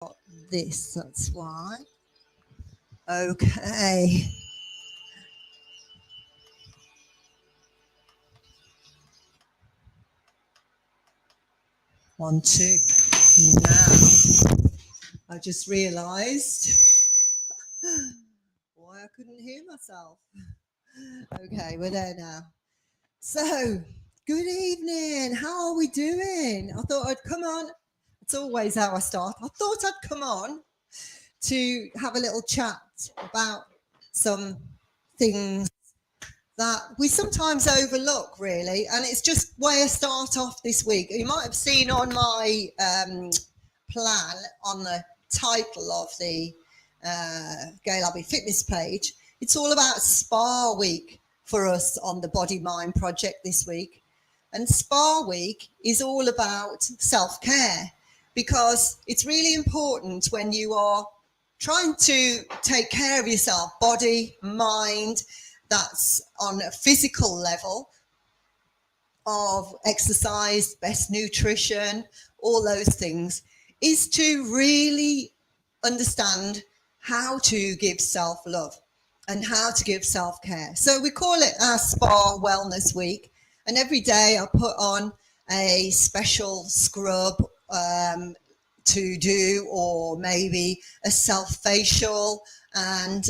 got this, that's why. Okay. One, two. Now, I just realised why I couldn't hear myself. Okay, we're there now. So, good evening. How are we doing? I thought I'd come on. It's always how I start. I thought I'd come on to have a little chat about some things that we sometimes overlook, really. And it's just where I start off this week. You might have seen on my plan on the title of the Gail Abbey Fitness page, it's all about Spa Week for us on the Body Mind Project this week. And Spa Week is all about self-care because it's really important when you are trying to take care of yourself, body, mind, that's on a physical level of exercise, best nutrition, all those things, is to really understand how to give self-love and how to give self-care. So we call it our Spa Wellness Week. And every day I put on a special scrub to do, or maybe a self-facial, and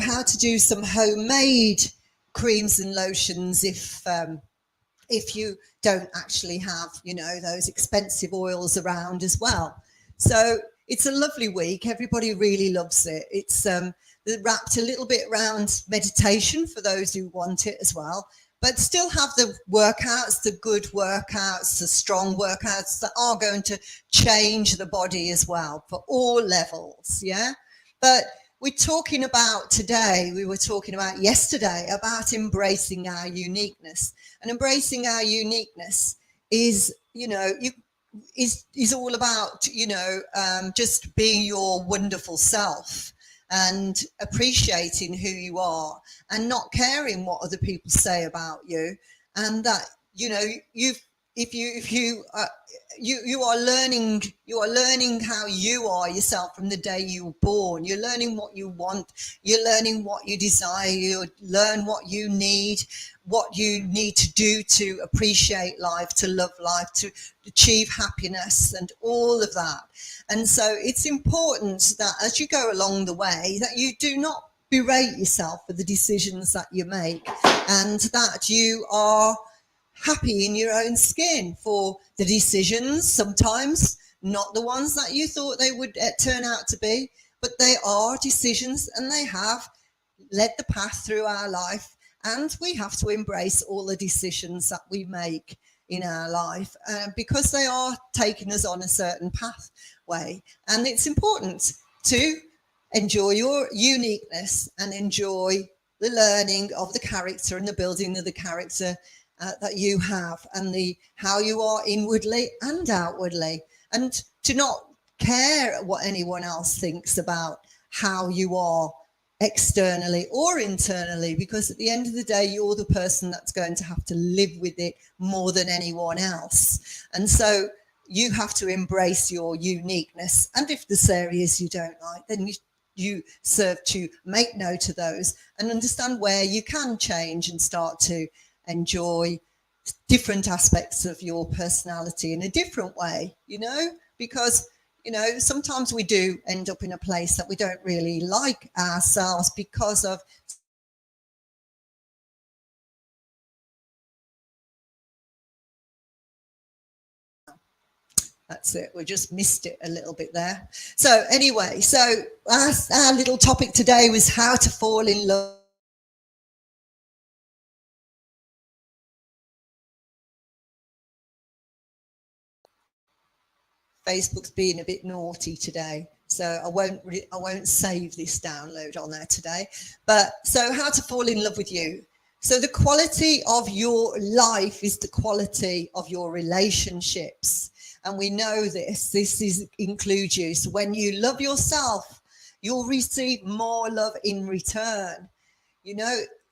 how to do some homemade creams and lotions if you don't actually have, those expensive oils around as well. So it's a lovely week. Everybody really loves it. It's wrapped a little bit around meditation for those who want it as well, but still have the workouts, the good workouts, the strong workouts that are going to change the body as well for all levels. Yeah. But we were talking about yesterday about embracing our uniqueness. And embracing our uniqueness is, is all about, just being your wonderful self and appreciating who you are and not caring what other people say about you. And that, you are learning how you are yourself from the day you were born. You're learning what you want, you're learning what you desire, you learn what you need to do to appreciate life, to love life, to achieve happiness and all of that. And so it's important that as you go along the way that you do not berate yourself for the decisions that you make, and that you are happy in your own skin for the decisions, sometimes not the ones that you thought they would turn out to be, but they are decisions and they have led the path through our life, and we have to embrace all the decisions that we make in our life because they are taking us on a certain pathway. And it's important to enjoy your uniqueness and enjoy the learning of the character and the building of the character that you have, and how you are inwardly and outwardly, and to not care what anyone else thinks about how you are externally or internally, because at the end of the day you're the person that's going to have to live with it more than anyone else. And so you have to embrace your uniqueness, and if there's areas you don't like, then you serve to make note of those and understand where you can change and start to enjoy different aspects of your personality in a different way, because sometimes we do end up in a place that we don't really like ourselves because of that's it. We just missed it a little bit there. So anyway, our little topic today was how to fall in love. Facebook's being a bit naughty today, so I won't save this download on there today. But so how to fall in love with you. So the quality of your life is the quality of your relationships, and we know this includes you. So when you love yourself, you'll receive more love in return.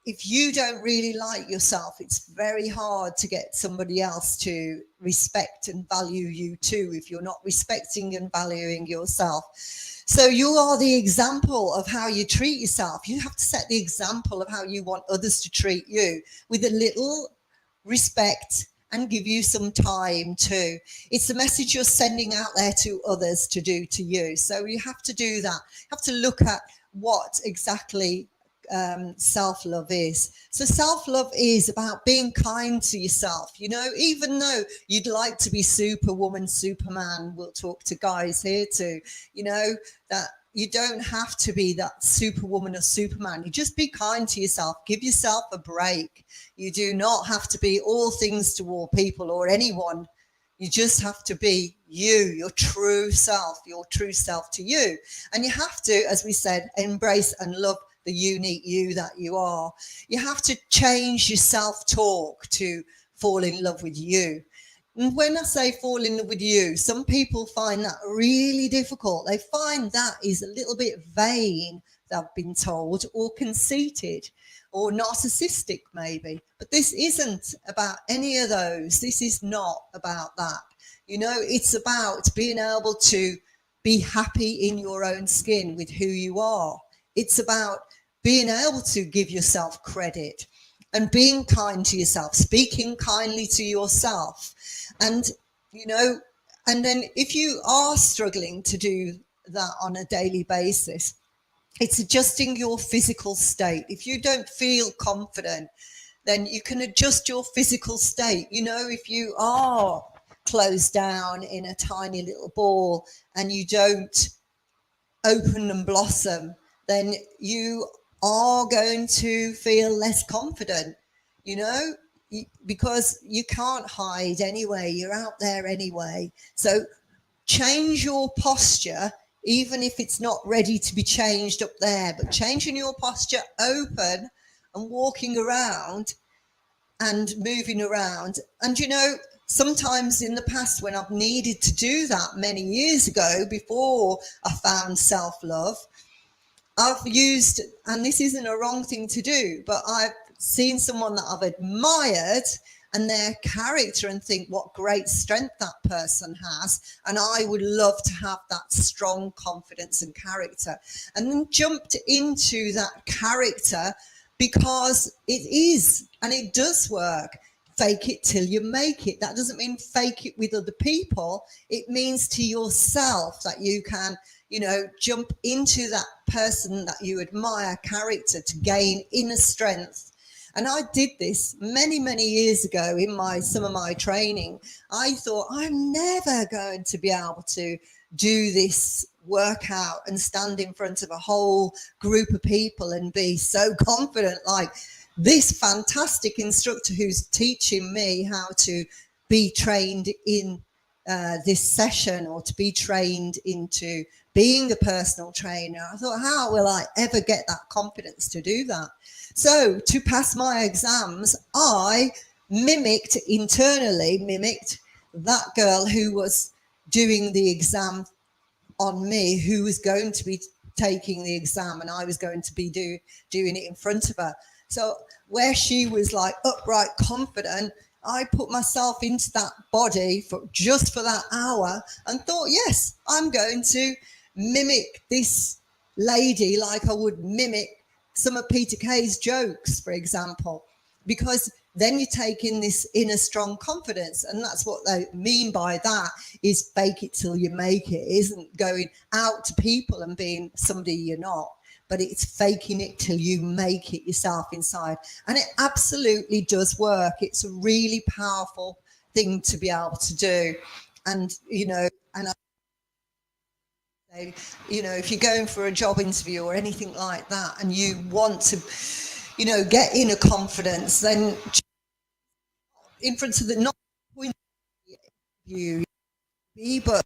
if you don't really like yourself, it's very hard to get somebody else to respect and value you too, if you're not respecting and valuing yourself. So you are the example of how you treat yourself. You have to set the example of how you want others to treat you, with a little respect and give you some time too. It's the message you're sending out there to others to do to you. So you have to do that. You have to look at what exactly self-love is. So self-love is about being kind to yourself, you know, even though you'd like to be superwoman, superman. We'll talk to guys here too, you know, that you don't have to be that superwoman or superman. You just be kind to yourself. Give yourself a break. You do not have to be all things to all people or anyone. You just have to be you, your true self to you. And you have to, as we said, embrace and love the unique you that you are. You have to change your self-talk to fall in love with you. And when I say fall in love with you, some people find that really difficult. They find that is a little bit vain, they've been told, or conceited, or narcissistic maybe. But this isn't about any of those. This is not about that. You know, it's about being able to be happy in your own skin with who you are. It's about being able to give yourself credit and being kind to yourself, speaking kindly to yourself. And, you know, and then if you are struggling to do that on a daily basis, it's adjusting your physical state. If you don't feel confident, then you can adjust your physical state. You know, if you are closed down in a tiny little ball and you don't open and blossom, then you are going to feel less confident, you know, because you can't hide anyway. You're out there anyway. So change your posture, even if it's not ready to be changed up there, but changing your posture, open and walking around and moving around. And, you know, sometimes in the past when I've needed to do that many years ago, before I found self-love, I've used, and this isn't a wrong thing to do, but I've seen someone that I've admired and their character and think what great strength that person has. And I would love to have that strong confidence and character, and then jumped into that character because it is, and it does work. Fake it till you make it. That doesn't mean fake it with other people. It means to yourself that you can, you know, jump into that person that you admire character to gain inner strength. And I did this many, many years ago in some of my training. I thought, I'm never going to be able to do this workout and stand in front of a whole group of people and be so confident like this fantastic instructor who's teaching me how to be trained in this session, or to be trained into being a personal trainer. I thought, how will I ever get that confidence to do that? So to pass my exams, I internally mimicked that girl who was doing the exam on me, who was going to be taking the exam, and I was going to be doing it in front of her. So where she was like upright confident, I put myself into that body for that hour and thought, yes, I'm going to mimic this lady like I would mimic some of Peter Kay's jokes, for example, because then you take in this inner strong confidence. And that's what they mean by that, is fake it till you make it. It isn't going out to people and being somebody you're not, but it's faking it till you make it yourself inside. And it absolutely does work. It's a really powerful thing to be able to do. And, you know, you know, if you're going for a job interview or anything like that, and you want to, you know, get inner confidence, then in front of the not point you, but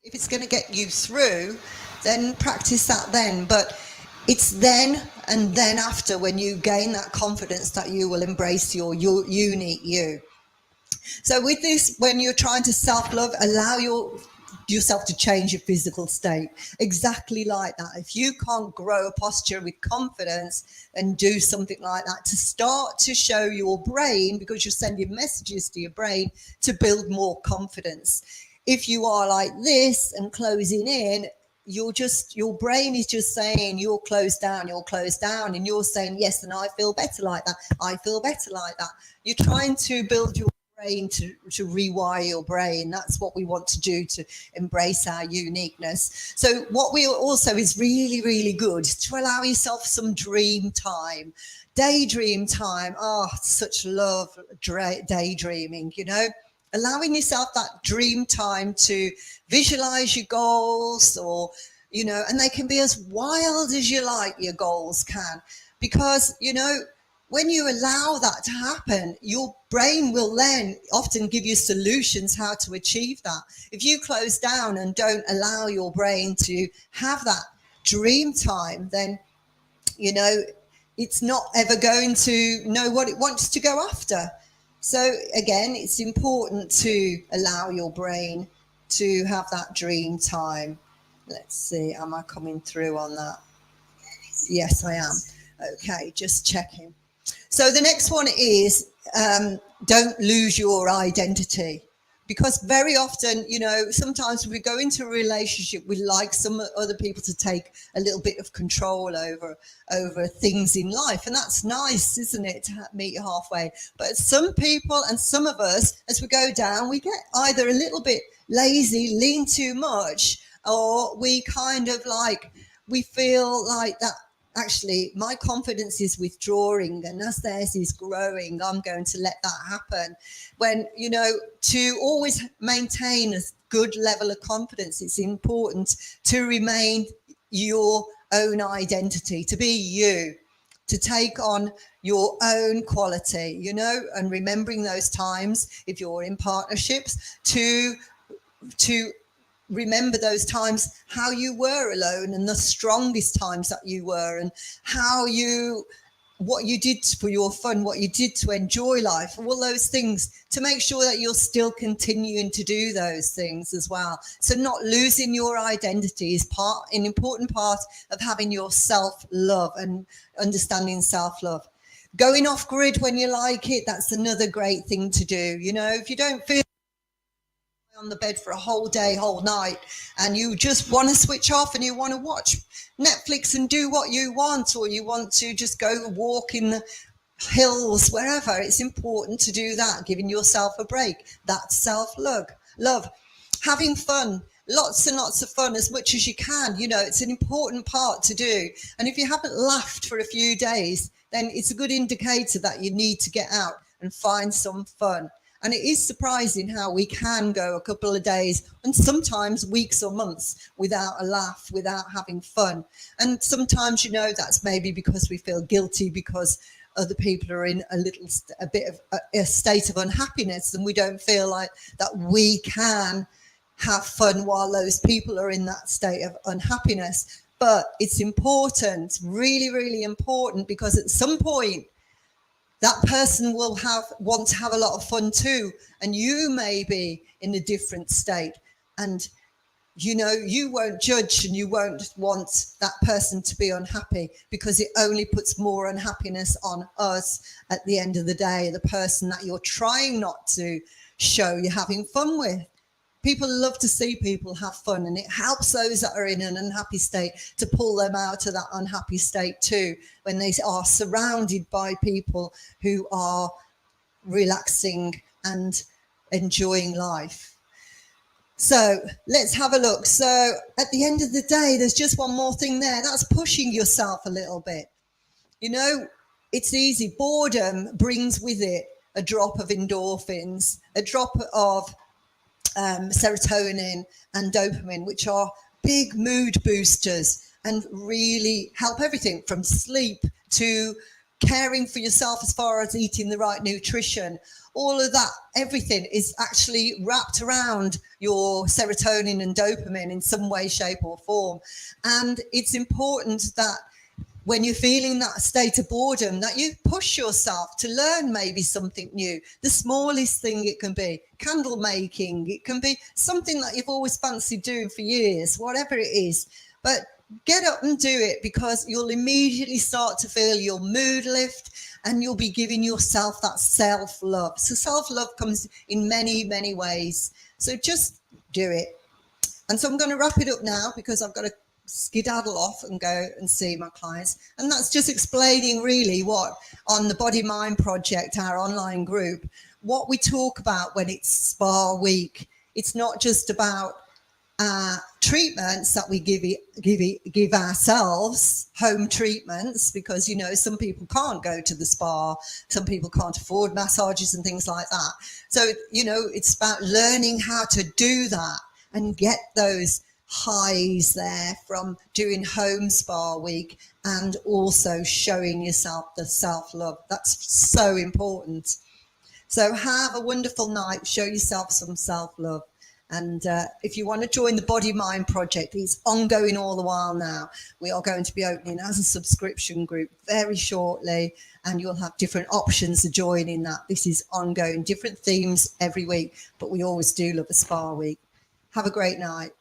if it's going to get you through, then practice that then. But it's then and then after, when you gain that confidence, that you will embrace your unique you. So with this, when you're trying to self-love, allow your yourself to change your physical state. Exactly like that. If you can't grow a posture with confidence and do something like that to start to show your brain, because you're sending messages to your brain to build more confidence. If you are like this and closing in, your brain is just saying you're closed down, and you're saying yes, and I feel better like that, I feel better like that. You're trying to build your brain to rewire your brain. That's what we want to do, to embrace our uniqueness. So what we also is really, really good to allow yourself some dream time, daydream time. Oh, such love daydreaming, allowing yourself that dream time to visualize your goals, or and they can be as wild as you like, your goals can, because when you allow that to happen, your brain will then often give you solutions how to achieve that. If you close down and don't allow your brain to have that dream time, then it's not ever going to know what it wants to go after. So again, it's important to allow your brain to have that dream time. Let's see, am I coming through on that? Yes, I am. Okay, just checking. So the next one is don't lose your identity. Because very often, sometimes we go into a relationship, we like some other people to take a little bit of control over things in life. And that's nice, isn't it, to meet halfway. But some people and some of us, as we go down, we get either a little bit lazy, lean too much, or we kind of we feel like that. Actually, my confidence is withdrawing, and as theirs is growing, I'm going to let that happen. When, to always maintain a good level of confidence, it's important to remain your own identity, to be you, to take on your own quality, and remembering those times, if you're in partnerships, to remember those times how you were alone, and the strongest times that you were, and what you did for your fun, what you did to enjoy life, all those things, to make sure that you're still continuing to do those things as well. So not losing your identity is an important part of having your self-love and understanding self-love. Going off grid when you like it, that's another great thing to do. If you don't feel on the bed for a whole day, whole night, and you just want to switch off and you want to watch Netflix and do what you want, or you want to just go walk in the hills, wherever, it's important to do that, giving yourself a break. That's self-love. Having fun, lots and lots of fun, as much as you can. It's an important part to do. And if you haven't laughed for a few days, then it's a good indicator that you need to get out and find some fun. And it is surprising how we can go a couple of days and sometimes weeks or months without a laugh, without having fun. And sometimes, that's maybe because we feel guilty because other people are in a bit of a state of unhappiness, and we don't feel like that we can have fun while those people are in that state of unhappiness. But it's important, really, really important, because at some point, that person will want to have a lot of fun too, and you may be in a different state, and you won't judge, and you won't want that person to be unhappy, because it only puts more unhappiness on us at the end of the day, the person that you're trying not to show you're having fun with. People love to see people have fun, and it helps those that are in an unhappy state to pull them out of that unhappy state too, when they are surrounded by people who are relaxing and enjoying life. So let's have a look. So at the end of the day, there's just one more thing there. That's pushing yourself a little bit. It's easy. Boredom brings with it a drop of endorphins, a drop of serotonin and dopamine, which are big mood boosters and really help everything from sleep to caring for yourself as far as eating the right nutrition. All of that, everything is actually wrapped around your serotonin and dopamine in some way, shape or form. And it's important that when you're feeling that state of boredom, that you push yourself to learn maybe something new. The smallest thing it can be, candle making, it can be something that you've always fancied doing for years, whatever it is. But get up and do it, because you'll immediately start to feel your mood lift, and you'll be giving yourself that self-love. So self-love comes in many, many ways. So just do it. And so I'm going to wrap it up now, because I've got to skedaddle off and go and see my clients. And that's just explaining really what on the Body Mind Project, our online group, what we talk about when it's Spa Week. It's not just about treatments that we give ourselves, home treatments, because, you know, some people can't go to the spa, some people can't afford massages and things like that. So, you know, it's about learning how to do that and get those highs there from doing home spa week, and also showing yourself the self-love. That's so important. So have a wonderful night, show yourself some self-love. And if you want to join the Body Mind Project, it's ongoing all the while now. We are going to be opening as a subscription group very shortly, and you'll have different options to join in that. This is ongoing, different themes every week, but we always do love a spa week. Have a great night.